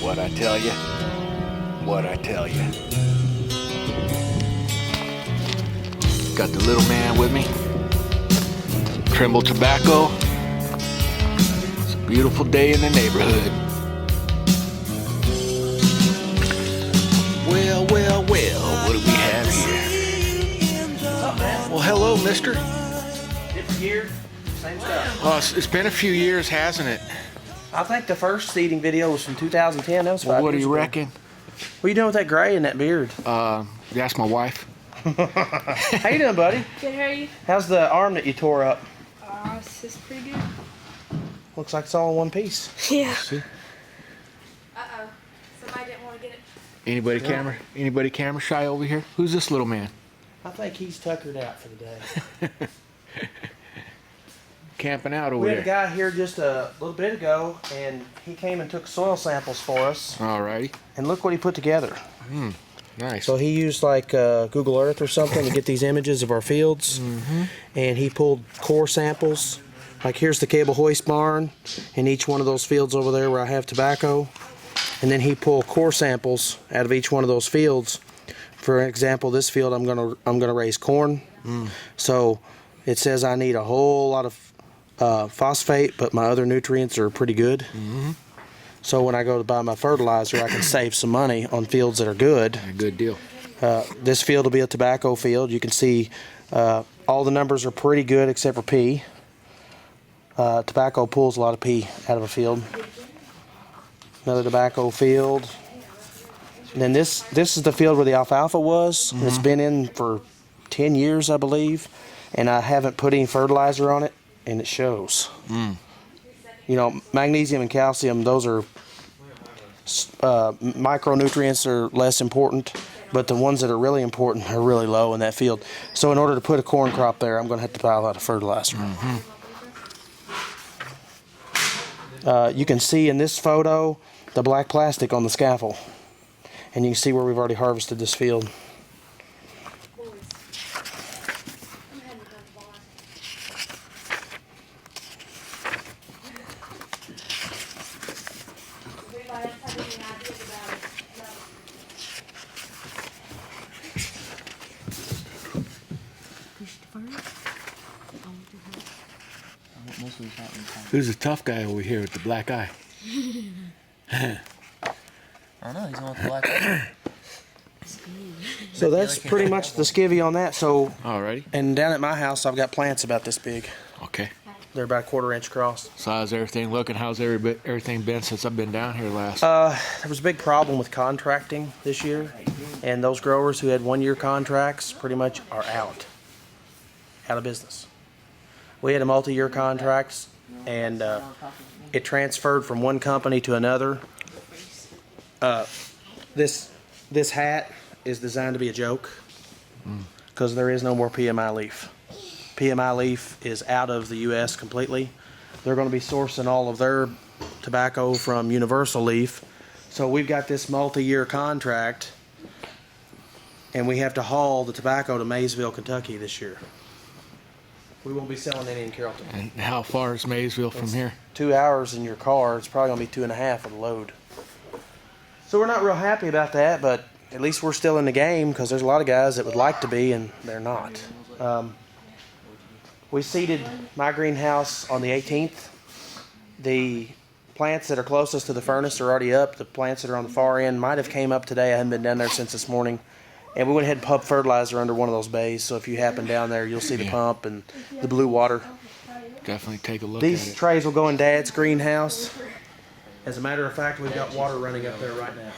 What I tell you? What I tell you? Got the little man with me. TrimbleTobacco. It's a beautiful day in the neighborhood. Well, well, well, what do we have here? What's up, man? Well, hello, mister. Different year, same stuff. Well, it's been a few years, hasn't it? I think the first seeding video was from 2010. That was 5 Well, what do years you ago. reckon? What are you doing with that gray and that beard? That's my wife. How you doing, buddy? Good, how are you? How's the arm that you tore up? It's pretty good. Looks like it's all in one piece. Yeah. See? Uh-oh. Somebody didn't want to get it. Anybody camera shy over here? Who's this little man? I think he's tuckered out for the day. Camping out over We had a there. guy here just a little bit ago, and he came and took soil samples for us. Alrighty. And look what he put together. Nice. So he used like Google Earth or something to get these images of our fields. And he pulled core samples. Like here's the cable hoist barn, and each one of those fields over there where I have tobacco. And then he pulled core samples out of each one of those fields. For example, this field I'm gonna raise corn. So it says I need a whole lot of phosphate, but my other nutrients are pretty good. So when I go to buy my fertilizer, I can save some money on fields that are good. A good deal. This field will be a tobacco field. You can see all the numbers are pretty good except for P. Tobacco pulls a lot of P out of a field. Another tobacco field. And then this is the field where the alfalfa was. It's been in for 10 years, I believe. And I haven't put any fertilizer on it, and it shows. You know, magnesium and calcium, those are micronutrients are less important, but the ones that are really important are really low in that field. So in order to put a corn crop there, I'm going to have to buy a lot of fertilizer. You can see in this photo the black plastic on the scaffold, and you can see where we've already harvested this field. Who's the tough guy over here with the black eye? I don't know, he's the one with the black eye. So that's pretty much the skivvy on that. So, Alrighty. and down at my house, I've got plants about this big. Okay. They're about a 1/4 inch across. So how's everything looking? How's everything been since I've been down here last? There was a big problem with contracting this year, and those growers who had 1-year contracts pretty much are out of business. We had a multi-year contracts, and it transferred from one company to another. This hat is designed to be a joke because there is no more PMI leaf. PMI leaf is out of the U.S. completely. They're going to be sourcing all of their tobacco from Universal Leaf. So we've got this multi-year contract, and we have to haul the tobacco to Maysville, Kentucky this year. We won't be selling any in Carrollton. And how far is Maysville from here? 2 hours in your car. It's probably going to be 2.5 of the load. So we're not real happy about that, but at least we're still in the game because there's a lot of guys that would like to be and they're not. We seeded my greenhouse on the 18th. The plants that are closest to the furnace are already up. The plants that are on the far end might have came up today. I haven't been down there since this morning. And we went ahead and pumped fertilizer under one of those bays. So if you happen down there, you'll see the pump and the blue water. Definitely take a look at These it. trays will go in Dad's greenhouse. As a matter of fact, we've got water running up there right now.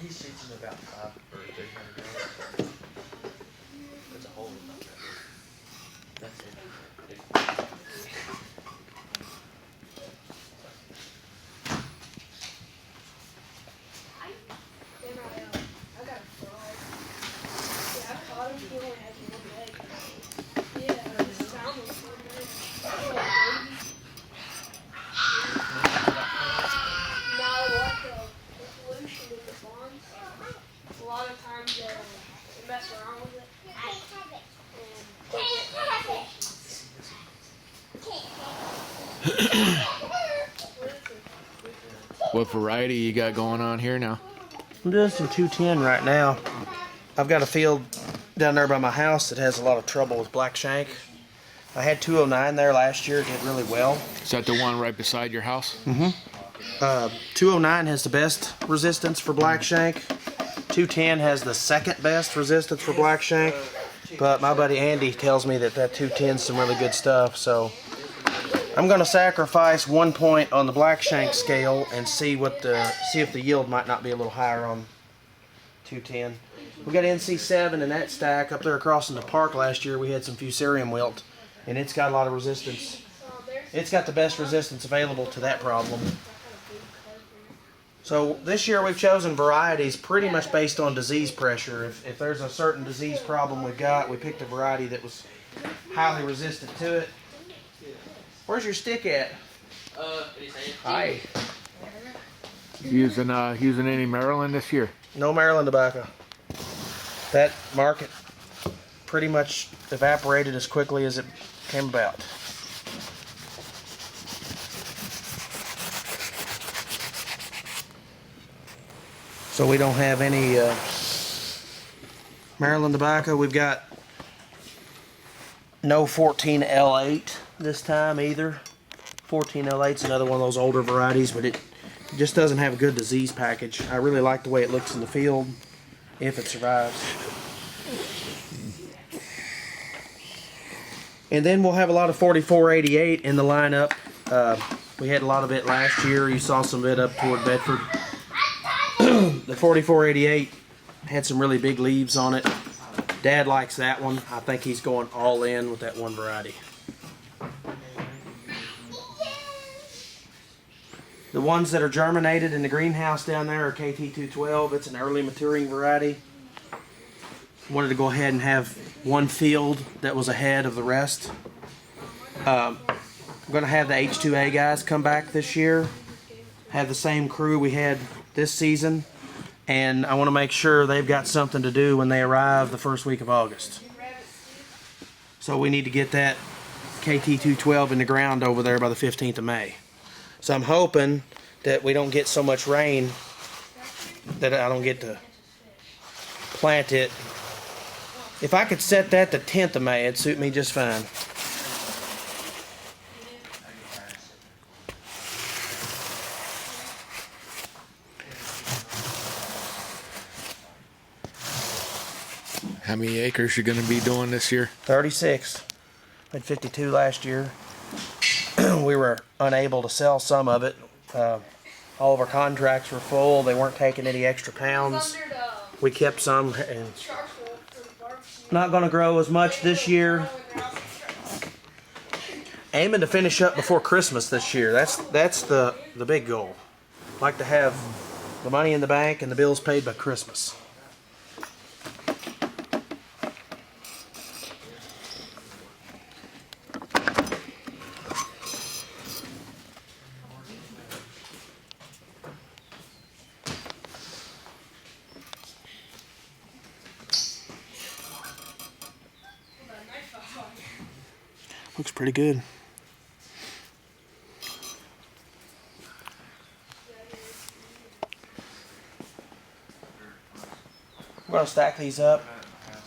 He's shooting about 5 or 300 yards. There's a hole in that. That's it. What variety you got going on here now? I'm doing some 210 right now. I've got a field down there by my house that has a lot of trouble with black shank. I had 209 there last year, it did really well. Is that the one right beside your house? 209 has the best resistance for black shank. 210 has the second best resistance for black shank. But my buddy Andy tells me that 210 is some really good stuff, so I'm going to sacrifice 1 point on the black shank scale and see if the yield might not be a little higher on 210. We got NC7 in that stack up there across in the park last year. We had some fusarium wilt, and it's got a lot of resistance. It's got the best resistance available to that problem. So this year we've chosen varieties pretty much based on disease pressure. If there's a certain disease problem we've got, we picked a variety that was highly resistant to it. Where's your stick at? Hi. Using any Maryland this year? No Maryland tobacco. That market pretty much evaporated as quickly as it came about. So we don't have any Maryland tobacco. We've got no 14L8 this time either. 14L8 is another one of those older varieties, but it just doesn't have a good disease package. I really like the way it looks in the field if it survives. And then we'll have a lot of 4488 in the lineup. We had a lot of it last year. You saw some of it up toward Bedford. The 4488 had some really big leaves on it. Dad likes that one. I think he's going all in with that one variety. The ones that are germinated in the greenhouse down there are KT212. It's an early maturing variety. Wanted to go ahead and have one field that was ahead of the rest. I'm going to have the H2A guys come back this year. Have the same crew we had this season. And I want to make sure they've got something to do when they arrive the first week of August. So we need to get that KT212 in the ground over there by the 15th of May. So I'm hoping that we don't get so much rain that I don't get to plant it. If I could set that the 10th of May, it'd suit me just fine. How many acres you going to be doing this year? 36. We had 52 last year. We were unable to sell some of it. All of our contracts were full. They weren't taking any extra pounds. We kept some, and not going to grow as much this year. Aiming to finish up before Christmas this year. That's the big goal. Like to have the money in the bank and the bills paid by Christmas. Looks pretty good. We're going to stack these up,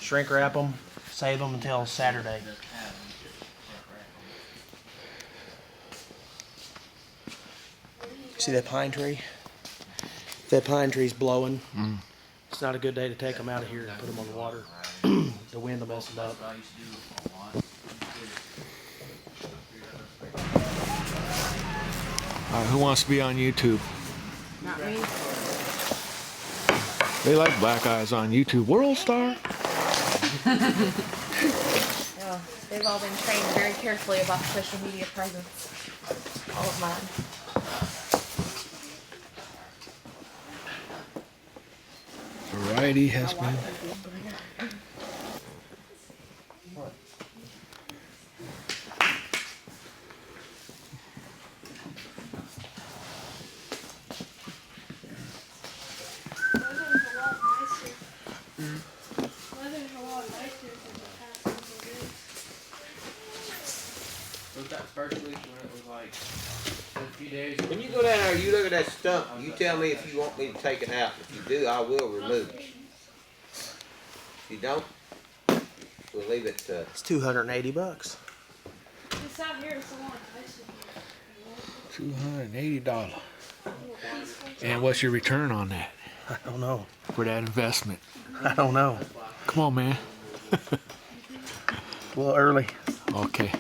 shrink wrap them, save them until Saturday. See that pine tree? If that pine tree's blowing, it's not a good day to take them out of here and put them on the water. The wind will mess them up. Who wants to be on YouTube? Not me. They like black eyes on YouTube. World Star. No, they've all been trained very carefully about social media presence. All of mine. Variety has been. Was that first week when it was like like a few days. When you go down there, you look at that stump. You tell me if you want me to take it out. If you do, I will remove it. If you don't, we'll leave it. It's $280. This out here is the one. $280. And what's your return on that I don't know. for that investment? I don't know. Come on, man. A little early. Okay.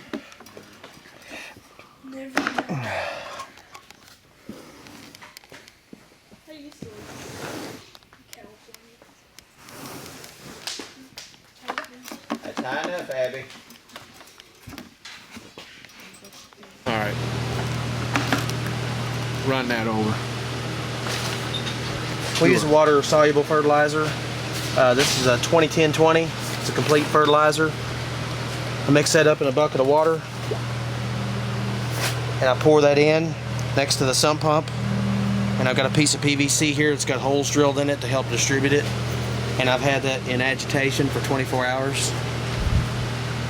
I used to live in California. That's high enough, Abby. All right. Run that over. We use a water-soluble fertilizer. This is a 20-10-20. It's a complete fertilizer. I mix that up in a bucket of water, and I pour that in next to the sump pump. And I've got a piece of PVC here. It's got holes drilled in it to help distribute it. And I've had that in agitation for 24 hours.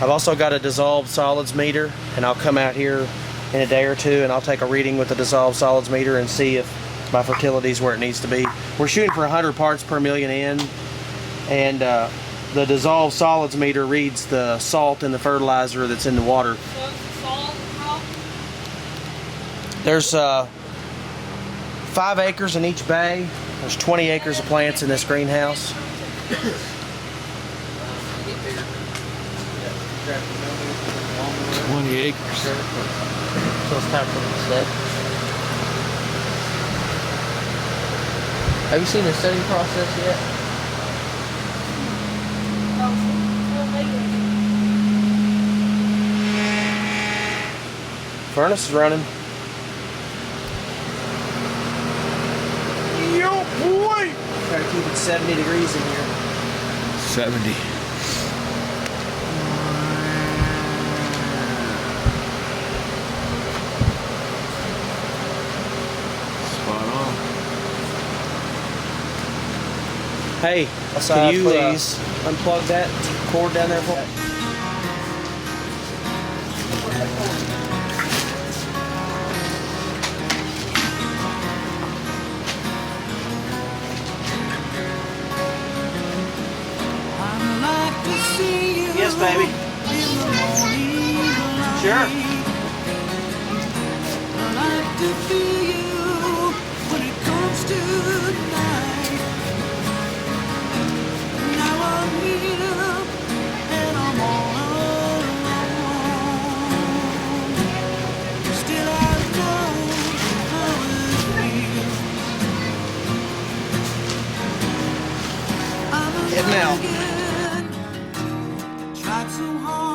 I've also got a dissolved solids meter, and I'll come out here in a day or two and I'll take a reading with the dissolved solids meter and see if my fertility is where it needs to be. We're shooting for 100 parts per million in, and the dissolved solids meter reads the salt in the fertilizer that's in the water. So it's salt, how? There's 5 acres in each bay. There's 20 acres of plants in this greenhouse. 20 acres. So it's time for them to set. Have you seen the setting process yet? Furnace is running. Yo, boy! Try to keep it 70 degrees in here. 70. Spot on. Hey, can you unplug that cord down there for me? Yes, baby. Sure. Heading out. Tried so hard.